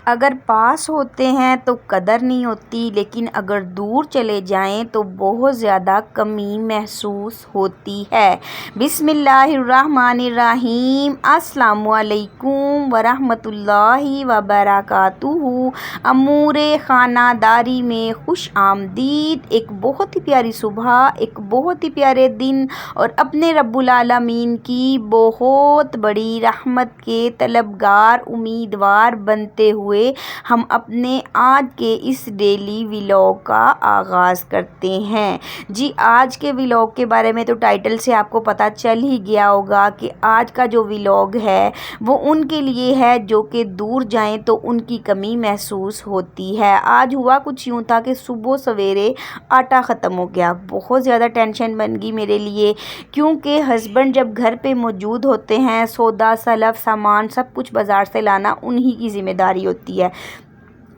اگر پاس ہوتے ہیں تو قدر نہیں ہوتی، لیکن اگر دور چلے جائیں تو بہت زیادہ کمی محسوس ہوتی ہے۔ بسم اللہ الرحمن الرحیم۔ السلام علیکم ورحمۃ اللہ وبرکاتہ۔ امور خانہ داری میں خوش آمدید۔ ایک بہت ہی پیاری صبح، ایک بہت ہی پیارے دن، اور اپنے رب العالمین کی بہت بڑی رحمت کے طلبگار امیدوار بنتے ہوئے ہم اپنے آج کے اس ڈیلی ولاگ کا آغاز کرتے ہیں۔ جی، آج کے ولاگ کے بارے میں تو ٹائٹل سے آپ کو پتہ چل ہی گیا ہوگا کہ آج کا جو ولاگ ہے وہ ان کے لیے ہے جو کہ دور جائیں تو ان کی کمی محسوس ہوتی ہے۔ آج ہوا کچھ یوں تھا کہ صبح سویرے آٹا ختم ہو گیا۔ بہت زیادہ ٹینشن بن گئی میرے لیے، کیونکہ ہسبینڈ جب گھر پہ موجود ہوتے ہیں، سودا سلف سامان سب کچھ بازار سے لانا انہی کی ذمہ داری ہوتی ہے۔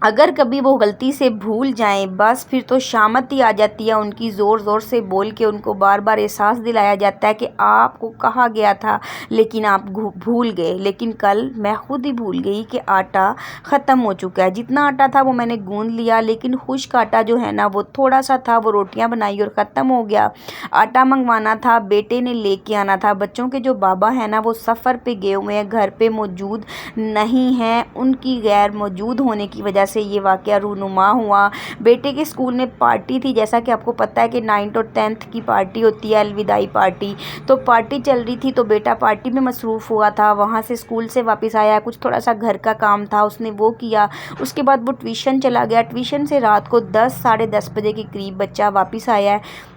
اگر کبھی وہ غلطی سے بھول جائیں، بس پھر تو شامت ہی آ جاتی ہے ان کی، زور زور سے بول کے ان کو بار بار احساس دلایا جاتا ہے کہ آپ کو کہا گیا تھا لیکن آپ بھول گئے۔ لیکن کل میں خود ہی بھول گئی کہ آٹا ختم ہو چکا ہے۔ جتنا آٹا تھا وہ میں نے گوندھ لیا، لیکن خشک آٹا جو ہے نا وہ تھوڑا سا تھا، وہ روٹیاں بنائی اور ختم ہو گیا۔ آٹا منگوانا تھا، بیٹے نے لے کے آنا تھا۔ بچوں کے جو بابا ہیں نا وہ سفر پہ گئے ہوئے ہیں، گھر پہ موجود نہیں ہیں۔ ان کی غیر موجود ہونے کی وجہ سے یہ واقعہ رونما ہوا۔ بیٹے کے اسکول میں پارٹی تھی، جیسا کہ آپ کو پتہ ہے کہ 9th اور 10th کی پارٹی ہوتی ہے، الوداعی پارٹی، تو پارٹی چل رہی تھی تو بیٹا پارٹی میں مصروف ہوا تھا۔ وہاں سے اسکول سے واپس آیا، کچھ تھوڑا سا گھر کا کام تھا اس نے وہ کیا، اس کے بعد وہ ٹیوشن چلا گیا۔ ٹیوشن سے رات کو 10 ساڑھے 10 بجے کے قریب بچہ واپس آیا ہے۔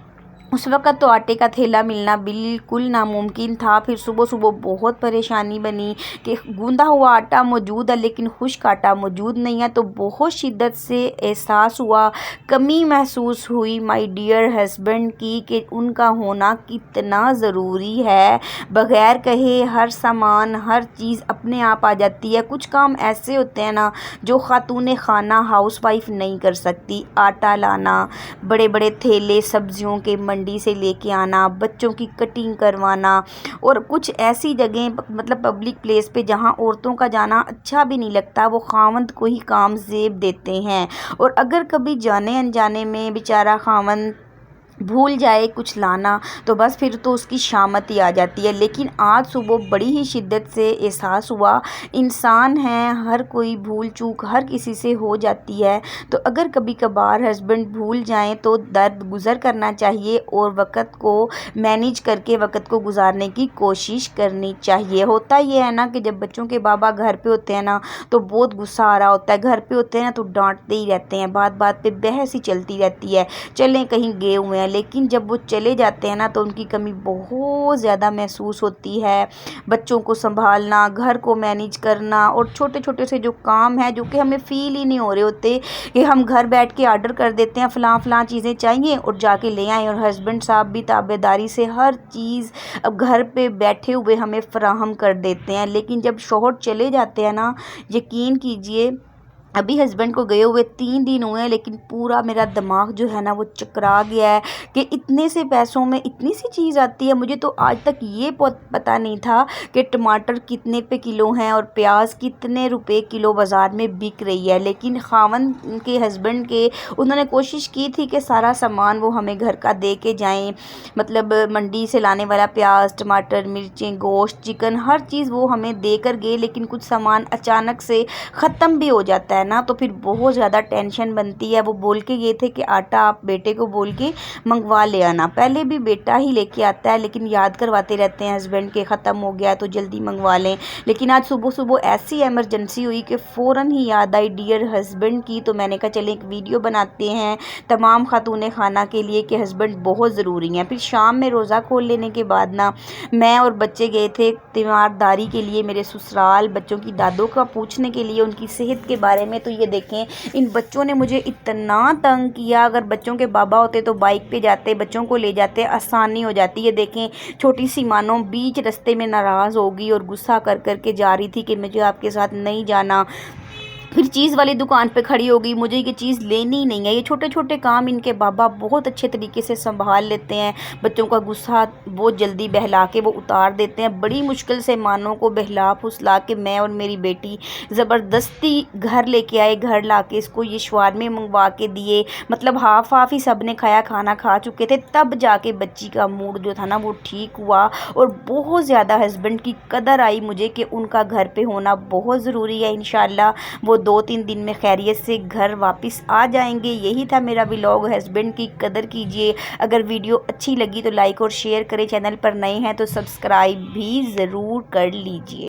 اس وقت تو آٹے کا تھیلا ملنا بالکل ناممکن تھا۔ پھر صبح صبح بہت پریشانی بنی کہ گوندا ہوا آٹا موجود ہے لیکن خشک آٹا موجود نہیں ہے، تو بہت شدت سے احساس ہوا، کمی محسوس ہوئی مائی ڈیئر ہسبینڈ کی کہ ان کا ہونا کتنا ضروری ہے۔ بغیر کہے ہر سامان ہر چیز اپنے آپ آ جاتی ہے۔ کچھ کام ایسے ہوتے ہیں نا جو خاتون خانہ ہاؤس وائف نہیں کر سکتی، آٹا لانا، بڑے بڑے تھیلے سبزیوں کے منڈی سے لے کے آنا، بچوں کی کٹنگ کروانا، اور کچھ ایسی جگہیں مطلب پبلک پلیس پہ جہاں عورتوں کا جانا اچھا بھی نہیں لگتا، وہ خاوند کو ہی کام زیب دیتے ہیں۔ اور اگر کبھی جانے انجانے میں بیچارہ خاوند بھول جائے کچھ لانا تو بس پھر تو اس کی شامت ہی آ جاتی ہے۔ لیکن آج صبح بڑی ہی شدت سے احساس ہوا، انسان ہیں، ہر کوئی بھول چوک ہر کسی سے ہو جاتی ہے، تو اگر کبھی کبھار ہسبینڈ بھول جائیں تو درد گزر کرنا چاہیے اور وقت کو مینیج کر کے وقت کو گزارنے کی کوشش کرنی چاہیے۔ ہوتا یہ ہے نا کہ جب بچوں کے بابا گھر پہ ہوتے ہیں نا تو بہت غصہ آ رہا ہوتا ہے، گھر پہ ہوتے ہیں نا تو ڈانٹتے ہی رہتے ہیں، بات بات پہ بحث ہی چلتی رہتی ہے، چلیں کہیں گئے ہوئے ہیں، لیکن جب وہ چلے جاتے ہیں نا تو ان کی کمی بہت زیادہ محسوس ہوتی ہے۔ بچوں کو سنبھالنا، گھر کو مینیج کرنا، اور چھوٹے چھوٹے سے جو کام ہیں جو کہ ہمیں فیل ہی نہیں ہو رہے ہوتے کہ ہم گھر بیٹھ کے آرڈر کر دیتے ہیں فلاں فلاں چیزیں چاہیے اور جا کے لے آئیں، اور ہسبینڈ صاحب بھی تابعداری سے ہر چیز اب گھر پہ بیٹھے ہوئے ہمیں فراہم کر دیتے ہیں۔ لیکن جب شوہر چلے جاتے ہیں نا، یقین کیجئے، ابھی ہسبینڈ کو گئے ہوئے 3 دن ہوئے ہیں لیکن پورا میرا دماغ جو ہے نا وہ چکرا گیا ہے کہ اتنے سے پیسوں میں اتنی سی چیز آتی ہے۔ مجھے تو آج تک یہ پتہ نہیں تھا کہ ٹماٹر کتنے پہ کلو ہیں اور پیاز کتنے روپے کلو بازار میں بک رہی ہے۔ لیکن خاوند کے ہسبینڈ کے انہوں نے کوشش کی تھی کہ سارا سامان وہ ہمیں گھر کا دے کے جائیں، مطلب منڈی سے لانے والا پیاز، ٹماٹر، مرچیں، گوشت، چکن، ہر چیز وہ ہمیں دے کر گئے، لیکن کچھ سامان اچانک سے ختم بھی ہو جاتا ہے نا تو پھر بہت زیادہ ٹینشن بنتی ہے۔ وہ بول کے گئے تھے کہ آٹا آپ بیٹے کو بول کے منگوا لے آنا۔ پہلے بھی بیٹا ہی لے کے آتا ہے لیکن یاد کرواتے رہتے ہیں ہسبینڈ کے ختم ہو گیا تو جلدی منگوا لیں، لیکن آج صبح صبح ایسی ایمرجنسی ہوئی کہ فوراً ہی یاد آئی ڈیئر ہسبینڈ کی، تو میں نے کہا چلیں ایک ویڈیو بناتے ہیں تمام خاتون خانہ کے لیے کہ ہسبینڈ بہت ضروری ہیں۔ پھر شام میں روزہ کھول لینے کے بعد نا میں اور بچے گئے تھے تیمارداری کے لیے میرے سسرال، بچوں کی دادوں کا پوچھنے کے لیے ان کی صحت کے بارے میں۔ تو یہ دیکھیں ان بچوں نے مجھے اتنا تنگ کیا، اگر بچوں کے بابا ہوتے تو بائک پہ جاتے، بچوں کو لے جاتے، آسانی ہو جاتی۔ یہ دیکھیں چھوٹی سی مانو بیچ رستے میں ناراض ہوگی اور غصہ کر کر کے جا رہی تھی کہ مجھے آپ کے ساتھ نہیں جانا، پھر چیز والی دکان پہ کھڑی ہو گئی، مجھے یہ چیز لینی ہی نہیں ہے۔ یہ چھوٹے چھوٹے کام ان کے بابا بہت اچھے طریقے سے سنبھال لیتے ہیں، بچوں کا غصہ بہت جلدی بہلا کے وہ اتار دیتے ہیں۔ بڑی مشکل سے مانو کو بہلا پھسلا کے میں اور میری بیٹی زبردستی گھر لے کے آئے، گھر لا کے اس کو یہ شوارمے منگوا کے دیے، مطلب ہاف ہی سب نے کھایا، کھانا کھا چکے تھے، تب جا کے بچی کا موڈ جو تھا نا وہ ٹھیک ہوا، اور بہت زیادہ ہسبینڈ کی قدر آئی مجھے کہ ان کا گھر پہ ہونا بہت ضروری ہے۔ انشاءاللہ وہ 2-3 دن میں خیریت سے گھر واپس آ جائیں گے۔ یہی تھا میرا ولاگ، ہسبینڈ کی قدر کیجیے۔ اگر ویڈیو اچھی لگی تو لائک اور شیئر کریں، چینل پر نئے ہیں تو سبسکرائب بھی ضرور کر لیجیے۔